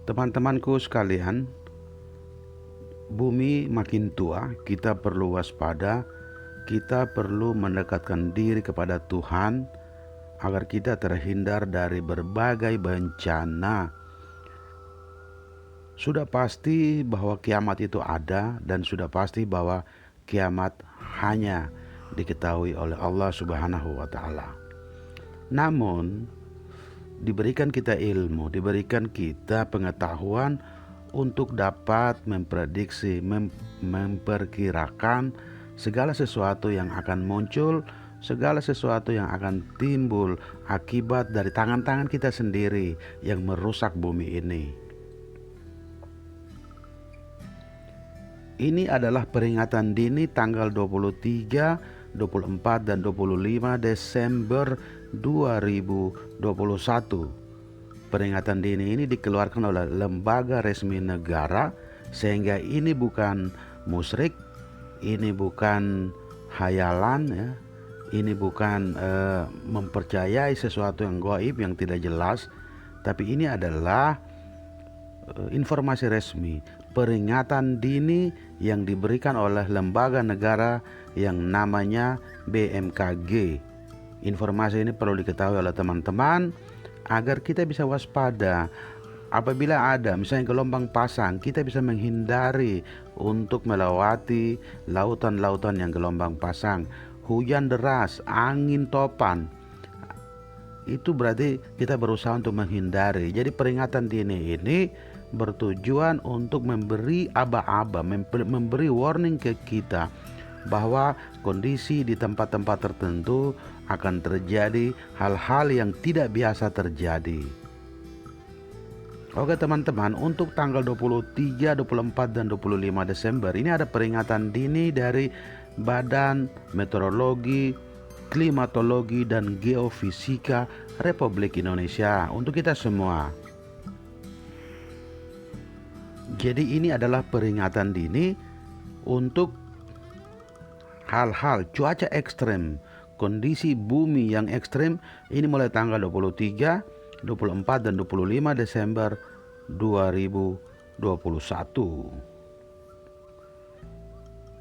Teman-temanku sekalian, bumi makin tua, kita perlu waspada, kita perlu mendekatkan diri kepada Tuhan agar kita terhindar dari berbagai bencana. Sudah pasti bahwa kiamat itu ada dan sudah pasti bahwa kiamat hanya diketahui oleh Allah Subhanahu wa taala. Namun diberikan kita ilmu, diberikan kita pengetahuan untuk dapat memprediksi, memperkirakan segala sesuatu yang akan muncul, segala sesuatu yang akan timbul akibat dari tangan-tangan kita sendiri yang merusak bumi ini. Ini adalah peringatan dini tanggal 23, 24, dan 25 Desember 2021. Peringatan dini ini dikeluarkan oleh lembaga resmi negara, sehingga ini bukan musyrik, ini bukan hayalan, ya. Ini bukan mempercayai sesuatu yang gaib, yang tidak jelas, tapi ini adalah informasi resmi, peringatan dini yang diberikan oleh lembaga negara yang namanya BMKG. Informasi ini perlu diketahui oleh teman-teman agar kita bisa waspada. Apabila ada misalnya gelombang pasang, kita bisa menghindari untuk melewati lautan-lautan yang gelombang pasang. Hujan deras, angin topan, itu berarti kita berusaha untuk menghindari. Jadi peringatan dini ini bertujuan untuk memberi aba-aba, memberi warning ke kita bahwa kondisi di tempat-tempat tertentu akan terjadi hal-hal yang tidak biasa terjadi. Oke teman-teman, untuk tanggal 23, 24, dan 25 Desember ini ada peringatan dini dari Badan Meteorologi, Klimatologi, dan Geofisika Republik Indonesia untuk kita semua. Jadi ini adalah peringatan dini untuk hal-hal cuaca ekstrem, kondisi bumi yang ekstrem. Ini mulai tanggal 23, 24, dan 25 Desember 2021.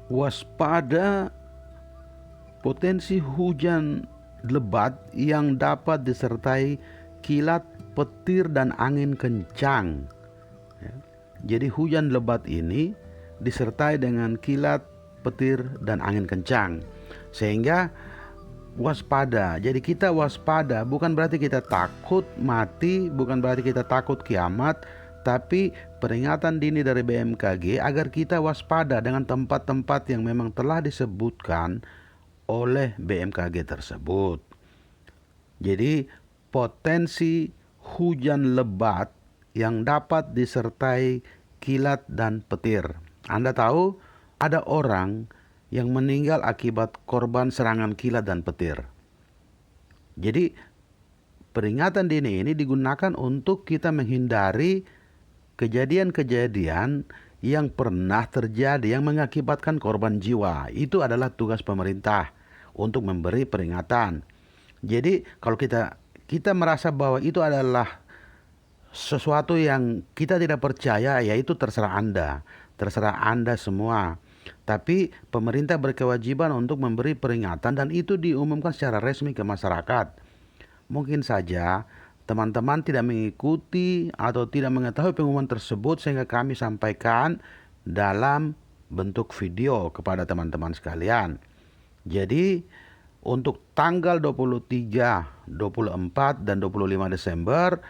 Waspada potensi hujan lebat yang dapat disertai kilat, petir, dan angin kencang. Jadi hujan lebat ini disertai dengan kilat, petir, dan angin kencang, sehingga waspada. Jadi kita waspada bukan berarti kita takut mati, bukan berarti kita takut kiamat, tapi peringatan dini dari BMKG agar kita waspada dengan tempat-tempat yang memang telah disebutkan oleh BMKG tersebut. Jadi potensi hujan lebat yang dapat disertai kilat dan petir. Anda tahu ada orang yang meninggal akibat korban serangan kilat dan petir. Jadi peringatan dini ini digunakan untuk kita menghindari kejadian-kejadian yang pernah terjadi yang mengakibatkan korban jiwa. Itu adalah tugas pemerintah untuk memberi peringatan. Jadi kalau kita merasa bahwa itu adalah sesuatu yang kita tidak percaya, ya itu terserah Anda semua. Tapi pemerintah berkewajiban untuk memberi peringatan dan itu diumumkan secara resmi ke masyarakat. Mungkin saja teman-teman tidak mengikuti atau tidak mengetahui pengumuman tersebut, sehingga kami sampaikan dalam bentuk video kepada teman-teman sekalian. Jadi untuk tanggal 23, 24, dan 25 Desember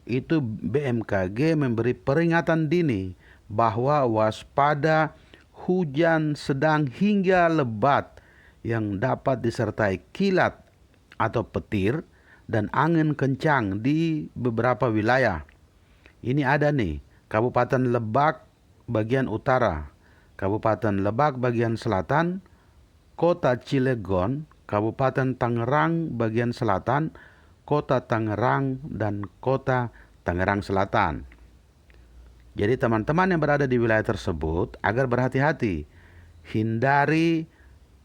itu BMKG memberi peringatan dini bahwa waspada hujan sedang hingga lebat yang dapat disertai kilat atau petir dan angin kencang di beberapa wilayah. Ini ada nih, Kabupaten Lebak bagian utara, Kabupaten Lebak bagian selatan, Kota Cilegon, Kabupaten Tangerang bagian selatan, Kota Tangerang, dan Kota Tangerang Selatan. Jadi teman-teman yang berada di wilayah tersebut agar berhati-hati, hindari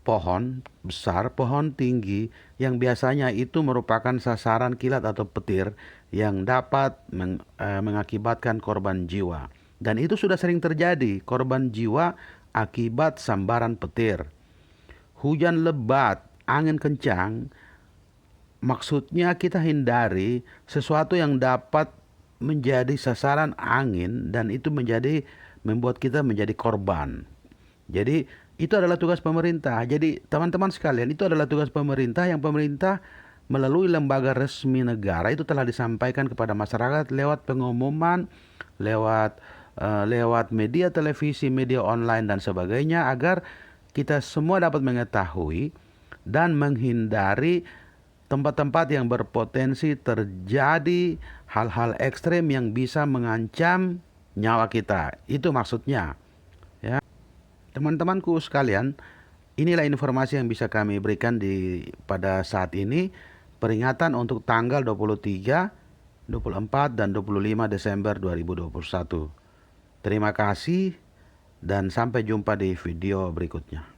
pohon besar, pohon tinggi yang biasanya itu merupakan sasaran kilat atau petir yang dapat mengakibatkan korban jiwa. Dan itu sudah sering terjadi, korban jiwa akibat sambaran petir. Hujan lebat, angin kencang, maksudnya kita hindari sesuatu yang dapat menjadi sasaran angin dan itu membuat kita menjadi korban. Jadi itu adalah tugas pemerintah. Jadi teman-teman sekalian, itu adalah tugas pemerintah yang pemerintah melalui lembaga resmi negara itu telah disampaikan kepada masyarakat lewat pengumuman, lewat lewat media televisi, media online dan sebagainya agar kita semua dapat mengetahui dan menghindari tempat-tempat yang berpotensi terjadi hal-hal ekstrem yang bisa mengancam nyawa kita. Itu maksudnya. Ya. Teman-temanku sekalian, inilah informasi yang bisa kami berikan pada saat ini. Peringatan untuk tanggal 23, 24, dan 25 Desember 2021. Terima kasih dan sampai jumpa di video berikutnya.